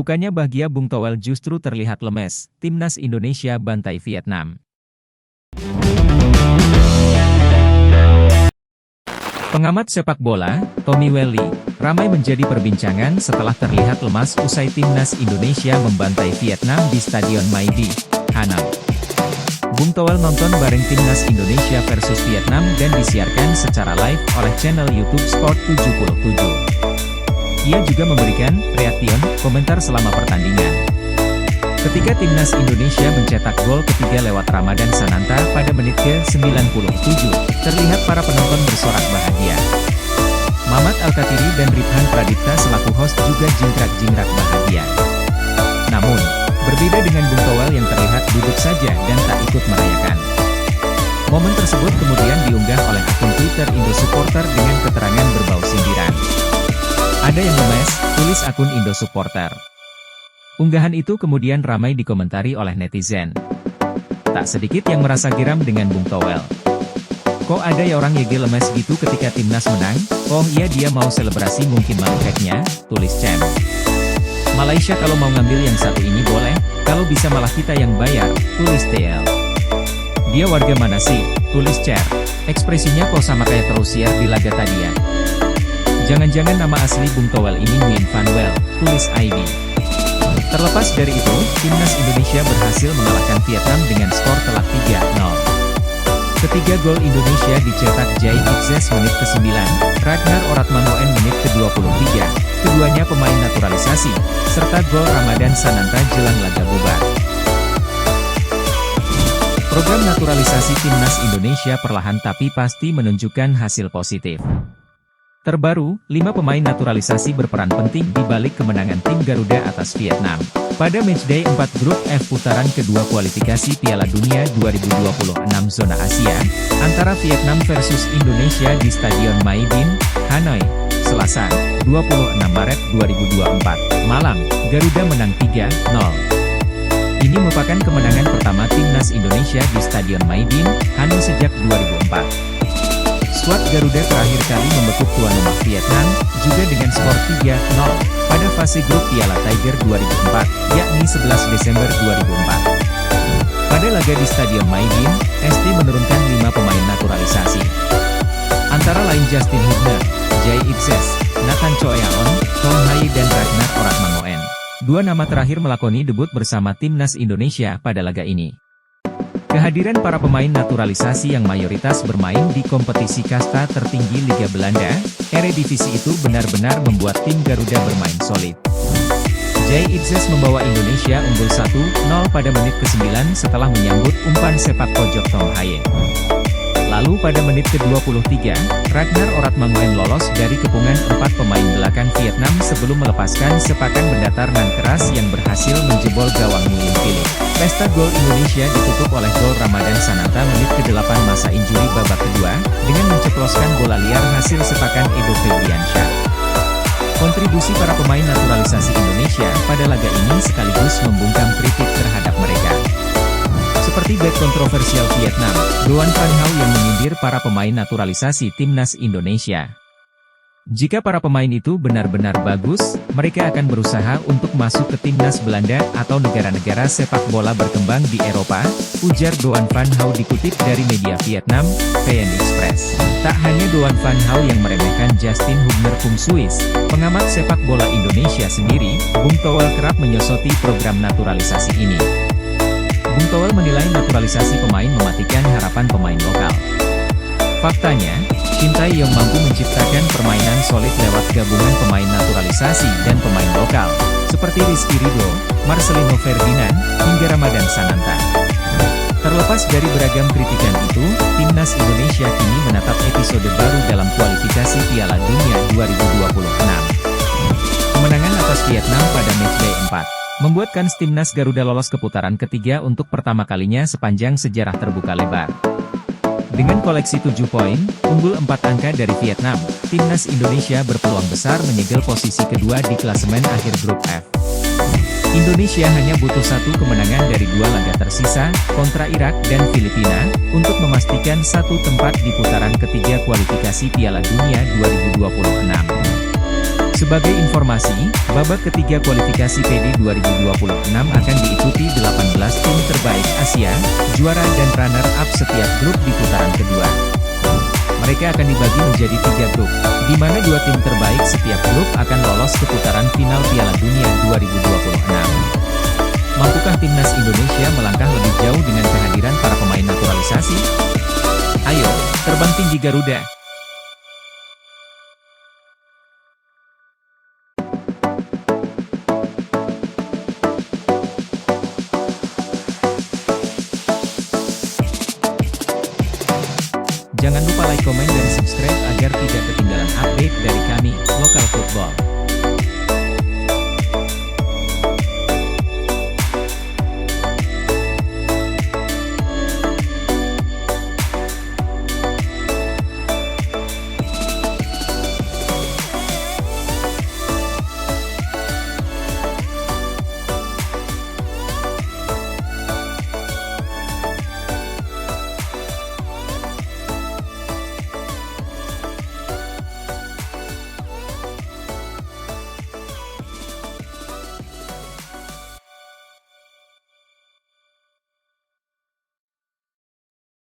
Bukannya bahagia, Bung Toel justru terlihat lemes. Timnas Indonesia bantai Vietnam. Pengamat sepak bola, Tommy Welly, ramai menjadi perbincangan setelah terlihat lemas usai Timnas Indonesia membantai Vietnam di Stadion Maidi, Hanoi. Bung Toel nonton bareng Timnas Indonesia versus Vietnam dan disiarkan secara live oleh channel YouTube Sport 77. Ia juga memberikan reaction, komentar selama pertandingan. Ketika Timnas Indonesia mencetak gol ketiga lewat Ramadan Sananta pada menit ke-97, terlihat para penonton bersorak bahagia. Mamat Alkatiri dan Rifhan Pradipta selaku host juga jingkrak-jingkrak bahagia. Namun, berbeda dengan Bung Toel yang terlihat duduk saja dan tak ikut merayakan. Momen tersebut kemudian diunggah oleh akun Twitter Indosupporter dengan keterangan berbau sindiran. Ada yang lemes, tulis akun Indosupporter. Unggahan itu kemudian ramai dikomentari oleh netizen. Tak sedikit yang merasa geram dengan Bung Toel. Kok ada ya orang YG lemes gitu ketika timnas menang? Oh iya, dia mau selebrasi mungkin malu hacknya, tulis Cem. Malaysia kalau mau ngambil yang satu ini boleh, kalau bisa malah kita yang bayar, tulis TL. Dia warga mana sih? Tulis Cer. Ekspresinya kok sama kayak terusir di laga tadi ya? Jangan-jangan nama asli Bung Toel ini Nguyen Van Well, tulis ID. Terlepas dari itu, Timnas Indonesia berhasil mengalahkan Vietnam dengan skor telak 3-0. Ketiga gol Indonesia dicetak Jai Itzes menit ke-9, Ragnar Oratmangoen menit ke-23, keduanya pemain naturalisasi, serta gol Ramadan Sananta jelang laga bubar. Program naturalisasi Timnas Indonesia perlahan tapi pasti menunjukkan hasil positif. Terbaru, 5 pemain naturalisasi berperan penting di balik kemenangan tim Garuda atas Vietnam. Pada matchday 4 grup F putaran kedua kualifikasi Piala Dunia 2026 zona Asia, antara Vietnam versus Indonesia di Stadion Maidin, Hanoi, Selasa, 26 Maret 2024, malam, Garuda menang 3-0. Ini merupakan kemenangan pertama Timnas Indonesia di Stadion Maidin, Hanoi sejak 2004. Skuad Garuda terakhir kali membekuk tuan rumah Vietnam, juga dengan skor 3-0, pada fase grup Piala Tiger 2004, yakni 11 Desember 2004. Pada laga di Stadion Maidin, ST menurunkan 5 pemain naturalisasi. Antara lain Justin Hubner, Jai Itzes, Nathan Choeaon, Tom Hai dan Ragnar Oratmangoen. 2 nama terakhir melakoni debut bersama Timnas Indonesia pada laga ini. Kehadiran para pemain naturalisasi yang mayoritas bermain di kompetisi kasta tertinggi Liga Belanda, Eredivisie itu benar-benar membuat tim Garuda bermain solid. Jai Itzes membawa Indonesia unggul 1-0 pada menit ke-9 setelah menyambut umpan sepak pojok Tom Haye. Lalu pada menit ke-23, Ragnar Oratmangoen lolos dari kepungan 4 pemain belakang Vietnam sebelum melepaskan sepakan mendatar nan keras yang berhasil menjebol gawang Nguyen Philip. Pesta gol Indonesia ditutup oleh gol Ramadan Sananta menit ke-8 masa injuri babak kedua, dengan menceploskan bola liar hasil sepakan Edo Febriansyah. Kontribusi para pemain naturalisasi Indonesia pada laga ini sekaligus membungkam kritik terhadap mereka. Seperti bek kontroversial Vietnam, Doan Van Hau yang menyindir para pemain naturalisasi Timnas Indonesia. Jika para pemain itu benar-benar bagus, mereka akan berusaha untuk masuk ke Timnas Belanda atau negara-negara sepak bola berkembang di Eropa, ujar Doan Van Hau dikutip dari media Vietnam, VN Express. Tak hanya Doan Van Hau yang meremehkan Justin Hubner Pum Suis, pengamat sepak bola Indonesia sendiri, Bung Toel kerap menyosoti program naturalisasi ini. Bung Toel menilai naturalisasi pemain mematikan harapan pemain lokal. Faktanya, Shin Tae-yong mampu menciptakan permainan solid lewat gabungan pemain naturalisasi dan pemain lokal, seperti Rizky Ridho, Marcelino Ferdinand, hingga Ramadan Sananta. Terlepas dari beragam kritikan itu, Timnas Indonesia kini menatap episode baru dalam kualifikasi Piala Dunia 2026. Kemenangan atas Vietnam pada matchday 4. Membuat kans Timnas Garuda lolos ke putaran ketiga untuk pertama kalinya sepanjang sejarah terbuka lebar. Dengan koleksi 7 poin, unggul 4 angka dari Vietnam, Timnas Indonesia berpeluang besar menyegel posisi kedua di klasemen akhir grup F. Indonesia hanya butuh 1 kemenangan dari 2 laga tersisa, kontra Irak dan Filipina, untuk memastikan 1 tempat di putaran ketiga kualifikasi Piala Dunia 2026. Sebagai informasi, babak ketiga kualifikasi PD 2026 akan diikuti 18 tim terbaik Asia, juara dan runner-up setiap grup di putaran kedua. Mereka akan dibagi menjadi 3 grup, di mana 2 tim terbaik setiap grup akan lolos ke putaran final Piala Dunia 2026. Mampukah timnas Indonesia melangkah lebih jauh dengan kehadiran para pemain naturalisasi? Ayo, terbang tinggi Garuda! Jangan lupa like, komen, dan subscribe agar tidak ketinggalan update dari kami, Lokal Football.